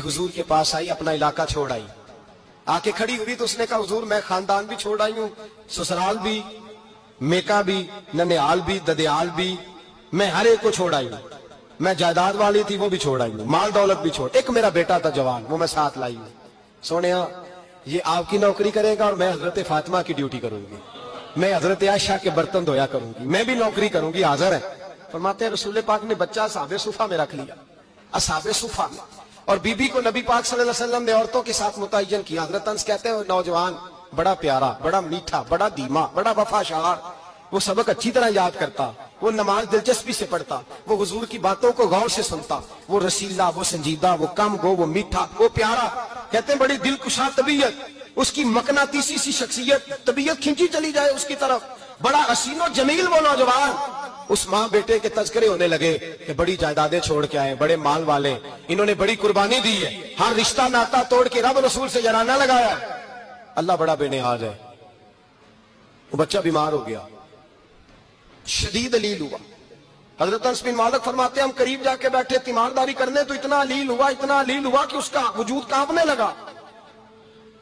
हुजूर के पास आई, अपना इलाका छोड़ आई, आके खड़ी हुई तो उसने कहा हुजूर मैं खानदान भी छोड़ आई हूँ, ससुराल भी, मेका भी, ननिहाल भी, ददियाल भी, मैं हर एक को छोड़ आई हूँ। मैं जायदाद वाली थी वो भी छोड़ आई हूँ, माल दौलत भी छोड़, एक मेरा बेटा था जवान वो मैं साथ लाई हूँ। सोनिया ये आपकी नौकरी करेगा और मैं हजरत फातिमा की ड्यूटी करूंगी, मैं हजरत आयशा के बर्तन धोया करूंगी, मैं भी नौकरी करूंगी, हाजिर है। फरमाते हैं रसूल पाक ने बच्चा असहाबे सुफा में रख लिया, असहाबे सुफा में, और बीबी को नबी पाक सल्लल्लाहु अलैहि वसल्लम ने औरतों के साथ मुतय्यन किया। हजरत अंस कहते हैं नौजवान बड़ा प्यारा, बड़ा मीठा, बड़ा धीमा, बड़ा वफाशार, वो सबक अच्छी तरह याद करता, वो नमाज दिलचस्पी से पढ़ता, वो हुजूर की बातों को गौर से सुनता, वो रसीला, वो संजीदा, वो कम गो, वो मीठा, वो प्यारा। कहते हैं बड़ी दिलकुशा तबीयत, उसकी मकनातीसी सी शख्सियत, तबीयत खींची चली जाए उसकी तरफ, बड़ा हसीनो जमील वो नौजवान। उस माँ बेटे के तज़किरे होने लगे कि बड़ी जायदादें छोड़ के आए, बड़े माल वाले, इन्होंने बड़ी कुर्बानी दी है, हर रिश्ता नाता तोड़ के रब रसूल से जराना लगाया, अल्लाह बड़ा बेनियाज है। वो बच्चा बीमार हो गया, शदीद अलील हुआ। हजरत अनस बिन मालिक फरमाते हम करीब जाके बैठे तीमारदारी करने तो इतना अलील हुआ, इतना अलील हुआ कि उसका वजूद कांपने लगा।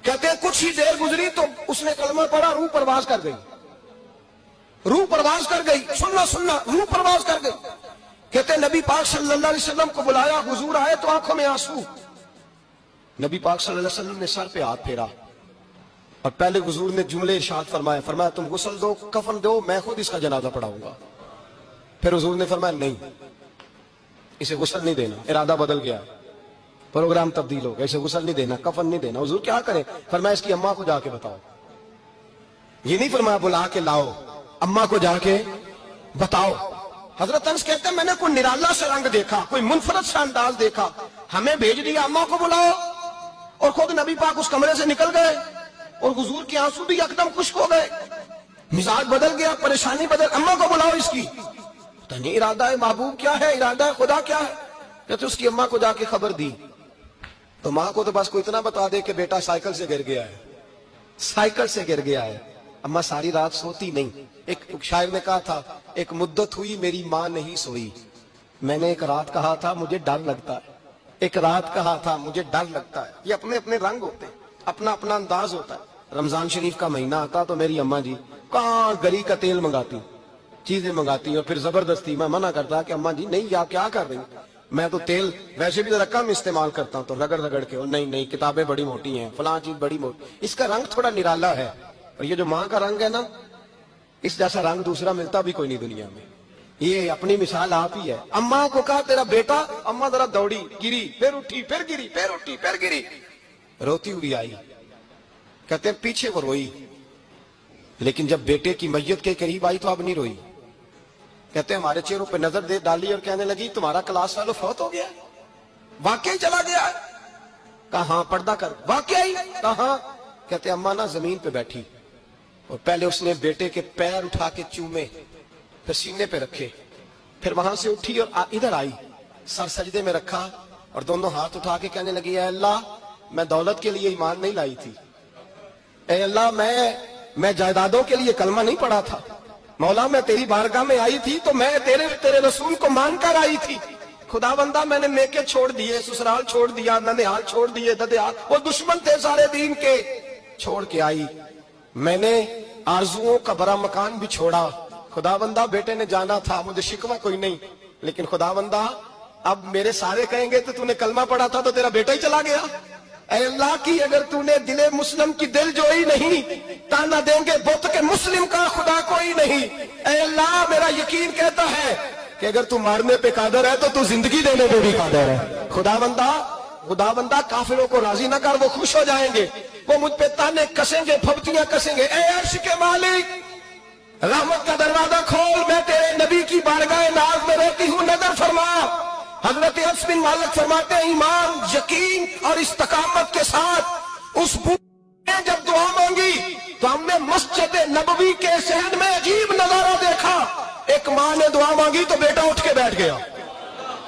कहते हैं कुछ ही देर गुजरी तो उसने कलमा पढ़ा, रूह परवाज कर गई, रूह परवाज कर गई, सुनना सुनना, रूह परवाज कर गई। कहते नबी पाक सल्लल्लाहु अलैहि वसल्लम को बुलाया, हुजूर आए तो आंखों में आंसू। नबी पाक सल्लल्लाहु अलैहि वसल्लम ने सर पे हाथ फेरा और पहले हुजूर ने जुमले इरशाद फरमाया, फरमाया तुम गुस्ल दो, कफन दो, मैं खुद इसका जनाजा पढ़ाऊंगा। फिर हुजूर ने फरमाया नहीं, इसे गुस्ल नहीं देना, इरादा बदल गया, प्रोग्राम तब्दील हो गया, इसे गुस्ल नहीं देना, कफन नहीं देना। हुजूर क्या करें? फरमाया इसकी अम्मा को जाके बताओ। ये नहीं फरमाया बुला के लाओ, अम्मा को जाके बताओ। हजरत अनस कहते हैं मैंने कोई निराला सा रंग देखा, कोई मुनफरद सा अंदाज देखा, हमें भेज दिया अम्मा को बुलाओ, और खुद नबी पाक उस कमरे से निकल गए और हुजूर के आंसू भी एकदम खुश्क हो गए, मिजाज बदल गया, परेशानी बदल, अम्मा को बुलाओ इसकी। तो नहीं इरादा है महबूब क्या है, इरादा है खुदा क्या है? कहते उसकी अम्मा को जाके खबर दी तो माँ को तो बस को इतना बता दे कि बेटा साइकिल से गिर गया है, साइकिल से गिर गया है। अम्मा सारी रात सोती नहीं। एक शायर ने कहा था एक मुद्दत हुई मेरी माँ नहीं सोई, मैंने एक रात कहा था मुझे डर लगता है, एक रात कहा था मुझे डर लगता है। ये अपने अपने रंग होते हैं, अपना अपना अंदाज होता है। रमजान शरीफ का महीना आता तो मेरी अम्मा जी कहाँ गरी का तेल मंगाती, चीजें मंगाती, और फिर जबरदस्ती मैं मना करता कि अम्मा जी नहीं आप क्या कर रही, मैं तो तेल वैसे भी जरा कम इस्तेमाल करता हूँ, तो रगड़ रगड़ के, और नहीं नहीं किताबें बड़ी मोटी हैं, फलां चीज बड़ी मोटी, इसका रंग थोड़ा निराला है। और ये जो माँ का रंग है ना, इस जैसा रंग दूसरा मिलता भी कोई नहीं दुनिया में। ये अपनी मिसाल आप ही है। अम्मा को कहा तेरा बेटा, अम्मा जरा दौड़ी, गिरी, फिर उठी, फिर गिरी, फिर उठी, फिर गिरी, रोती हुई आई। कहते हैं पीछे वो रोई, लेकिन जब बेटे की मैयत के करीब आई तो अब नहीं रोई। कहते हैं हमारे चेहरों पे नजर दे डाली और कहने लगी तुम्हारा क्लास वालों फौत हो गया, वाकई चला गया। कहा पर्दा कर, वाकई कहा? कहते अम्मा ना जमीन पे बैठी और पहले उसने बेटे के पैर उठा के चूमे, फिर सीने पे रखे, फिर वहां से उठी और इधर आई, सर सजदे में रखा और दोनों हाथ उठा के कहने लगी ऐ अल्लाह मैं दौलत के लिए ईमान नहीं लाई थी, ऐ अल्लाह मैं जायदादों के लिए कलमा नहीं पढ़ा था, मौला मैं तेरी बारगाह में आई थी तो मैं तेरे रसूल को मानकर आई थी। खुदाबंदा मैंने मेके छोड़ दिए, ससुराल छोड़ दिया, ननिहाल छोड़ दिए, ददियाल, वो दुश्मन थे सारे दीन के, छोड़ के आई। मैंने आरजुओं का बड़ा मकान भी छोड़ा। खुदाबंदा बेटे ने जाना था, मुझे शिकवा कोई नहीं, लेकिन खुदाबंदा अब मेरे सारे कहेंगे तो तूने कलमा पढ़ा था तो तेरा बेटा ही चला गया। ऐ अल्लाह की अगर तूने दिले मुस्लिम की दिल जोई नहीं, ताना देंगे बुत के मुस्लिम का खुदा कोई नहीं। ऐ अल्लाह मेरा यकीन कहता है कि अगर तू मारने पे कादर है तो तू जिंदगी देने पे भी कादर है। खुदाबंदा काफिरों को राजी ना कर, वो खुश हो जाएंगे, वो मुझ पे ताने कसेंगे, फबतियां कसेंगे। ऐ अर्श के मालिक रहमत का दरवाजा खोल, मैं तेरे नबी की बारगाह नाज में रहती हूँ, नजर फरमा। हजरत अनस बिन मालिक फरमाते हैं ईमान, यकीन और इस्तकामत के साथ उस बूढ़े ने जब दुआ मांगी तो हमने मस्जिद नबवी के शहर में अजीब नजारा देखा। एक माँ ने दुआ मांगी तो बेटा उठ के बैठ गया।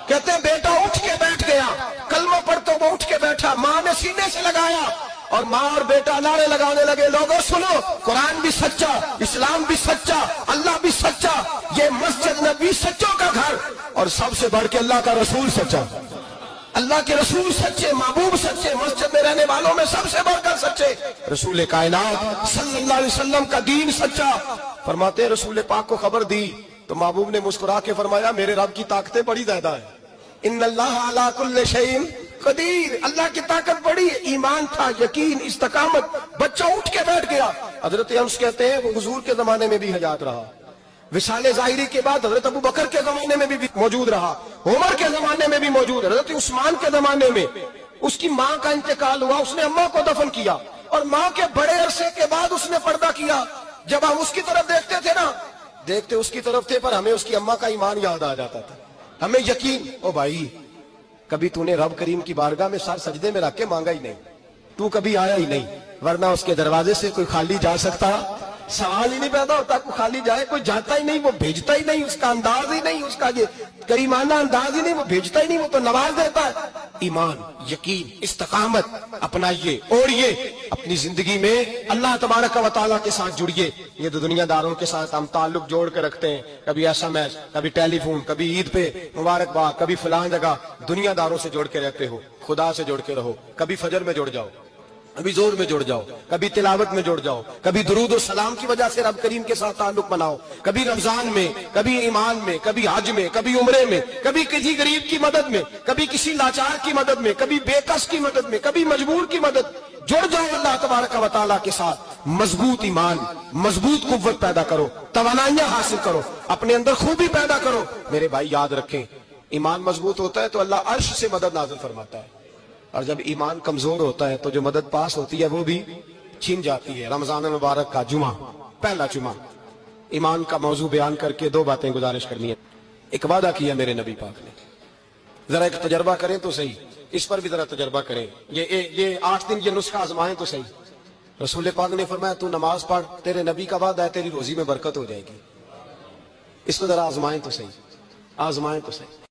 कहते हैं बेटा उठ के बैठ गया, कलमा पढ़ तो वो उठ के बैठा, माँ ने सीने से लगाया और माँ और बेटा नारे लगाने लगे लोगों सुनो, कुरान भी सच्चा, इस्लाम भी सच्चा, अल्लाह भी सच्चा, ये मस्जिद नबी सच्चों का घर और सबसे बढ़ के अल्लाह का रसूल सच्चा। اللہ کے رسول سچے، محبوب سچے، مسجد میں رہنے والوں میں سب سے بڑھ کر سچے، رسول کائنات صلی اللہ علیہ وسلم کا دین سچا۔ فرماتے ہیں رسول پاک کو خبر دی تو محبوب نے مسکرا کے فرمایا میرے رب کی طاقتیں بڑی زیادہ ہیں، ان اللہ علی کل شیء قدیر، اللہ کی طاقت بڑی ہے۔ ایمان تھا، یقین، استقامت، بچہ اٹھ کے بیٹھ گیا۔ حضرت انس کہتے ہیں وہ حضور کے زمانے میں بھی حیات رہا، وصال ظاہری کے بعد حضرت ابو بکر کے زمانے میں بھی موجود رہا، عمر کے زمانے میں بھی موجود، حضرت عثمان کے زمانے میں اس کی ماں کا انتقال ہوا، اس نے اماں کو دفن کیا اور ماں کے بڑے عرصے کے بعد اس نے پردہ کیا۔ جب ہم اس کی طرف دیکھتے تھے نا، دیکھتے اس کی طرف تھے پر ہمیں اس کی اماں کا ایمان یاد آ جاتا تھا، ہمیں یقین۔ او بھائی کبھی تو نے رب کریم کی بارگاہ میں سر سجدے میں رکھ کے مانگا ہی نہیں، تو کبھی آیا ہی نہیں، ورنہ اس کے دروازے سے کوئی خالی جا سکتا؟ سوال ہی نہیں پیدا ہوتا کوئی خالی جائے، کوئی جاتا ہی نہیں، وہ بھیجتا ہی نہیں، اس کا انداز ہی نہیں، اس کا یہ کریمانہ انداز ہی نہیں، وہ بھیجتا ہی نہیں، وہ تو نواز دیتا ہے۔ ایمان، یقین، استقامت اپنائیے، اوڑھیے اپنی زندگی میں، اللہ تبارک و تعالیٰ کے ساتھ جڑیے۔ یہ تو دنیا داروں کے ساتھ ہم تعلق جوڑ کے رکھتے ہیں، کبھی SMS، کبھی ٹیلی فون، کبھی عید پہ مبارکباد، کبھی فلاں جگہ، دنیا داروں سے جوڑ کے رہتے ہو، خدا سے جوڑ کے رہو۔ کبھی فجر میں جڑ جاؤ، کبھی زور میں جڑ جاؤ، کبھی تلاوت میں جڑ جاؤ، کبھی درود و سلام کی وجہ سے رب کریم کے ساتھ تعلق بناؤ، کبھی رمضان میں، کبھی ایمان میں، کبھی حج میں، کبھی عمرے میں، کبھی کسی غریب کی مدد میں، کبھی کسی لاچار کی مدد میں، کبھی بے کس کی مدد میں، کبھی مجبور کی مدد۔ جڑ جاؤ اللہ تبارک و تعالیٰ کے ساتھ، مضبوط ایمان، مضبوط قوت پیدا کرو، توانائیاں حاصل کرو، اپنے اندر خوبی پیدا کرو۔ میرے بھائی یاد رکھیں، ایمان مضبوط ہوتا ہے تو اللہ عرش سے مدد نازل فرماتا ہے، اور جب ایمان کمزور ہوتا ہے تو جو مدد پاس ہوتی ہے وہ بھی چھین جاتی ہے۔ رمضان مبارک کا جمعہ، پہلا جمعہ، ایمان کا موضوع بیان کر کے دو باتیں گزارش کرنی ہے۔ ایک وعدہ کیا میرے نبی پاک نے، ذرا ایک تجربہ کریں تو صحیح، اس پر بھی ذرا تجربہ کریں، یہ 8 دن یہ نسخہ آزمائیں تو صحیح۔ رسول پاک نے فرمایا تو نماز پڑھ، تیرے نبی کا وعدہ ہے تیری روزی میں برکت ہو جائے گی، اس کو ذرا آزمائیں تو صحیح، آزمائیں تو صحیح۔